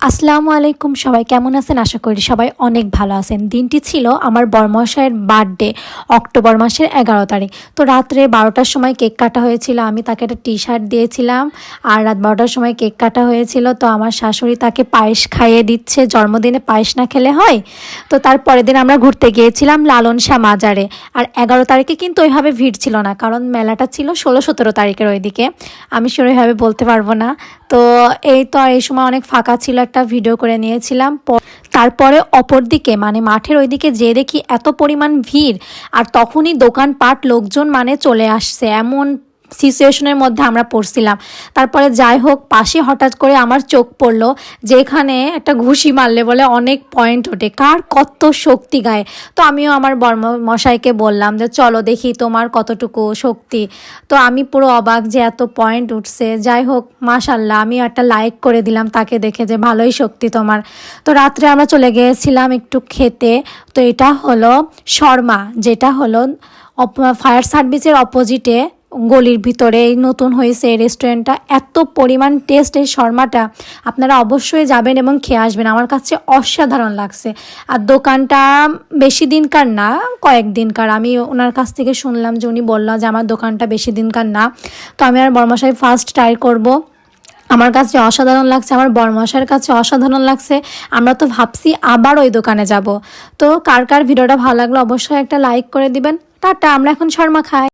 আসসালামু আলাইকুম, সবাই কেমন আছেন? আশা করি সবাই অনেক ভালো আছেন। দিনটি ছিল আমার বড়মশাইয়ের বার্থডে, অক্টোবর মাসের 11 তারিখ। তো রাত্রে 12টার সময় কেক কাটা হয়েছিল। আমি তাকে একটা টি শার্ট দিয়েছিলাম আর রাত 12টার সময় কেক কাটা হয়েছিল। তো আমার শাশুড়ি তাকে পায়েস খাইয়ে দিচ্ছে, জন্মদিনে পায়েস না খেলে হয়। তো তার পরের দিন আমরা ঘুরতে গিয়েছিলাম লালন শাহ মাজারে। আর 11 তারিখে কিন্তু ওইভাবে ভিড় ছিল না, কারণ মেলাটা ছিল 16-17 তারিখের ওইদিকে। আমি সেভাবে বলতে পারবো না। তো এই তো আর এই সময় অনেক ফাঁকা ছিল, একটা ভিডিও করে নিয়েছিলাম। তারপরে অপরদিকে মানে মাঠের ওইদিকে যেয়ে দেখি এত পরিমাণ ভিড়, আর তখনই দোকানপাট লোকজন মানে চলে আসছে, এমন সিচুয়েশনের মধ্যে আমরা পড়ছিলাম। তারপরে যাই হোক, পাশে হঠাৎ করে আমার চোখ পড়লো যেখানে একটা ঘুষি মারলে বলে অনেক পয়েন্ট ওঠে, কার কত শক্তি গায়ে। তো আমিও আমার মশাইকে বললাম যে চলো দেখি তোমার কতটুকু শক্তি। তো আমি পুরো অবাক যে এত পয়েন্ট উঠছে। যাই হোক, মাশাল্লাহ, আমি একটা লাইক করে দিলাম তাকে দেখে যে ভালোই শক্তি তোমার। তো রাত্রে আমরা চলে গিয়েছিলাম একটু খেতে। তো এটা হলো শর্মা, যেটা হলো ফায়ার সার্ভিসের অপোজিটে গলির ভিতরে এই নতুন হয়েছে এই রেস্টুরেন্টটা। এত পরিমাণ টেস্ট এই শর্মাটা, আপনারা অবশ্যই যাবেন এবং খেয়ে আসবেন। আমার কাছে অসাধারণ লাগছে। আর দোকানটা বেশি দিনকার না, কয়েকদিনকার। আমি ওনার কাছ থেকে শুনলাম যে উনি বললো যে আমার দোকানটা বেশি দিনকার না। তো আমি আর বড়মশাই ফার্স্ট ট্রাই করব। আমার কাছে অসাধারণ লাগছে, আমার বড়মশাইয়ের কাছে অসাধারণ লাগছে। আমরা তো ভাবছি আবার ওই দোকানে যাব। তো কার কার ভিডিওটা ভালো লাগলো অবশ্যই একটা লাইক করে দিবেন। টাটা, আমরা এখন শর্মা খাই।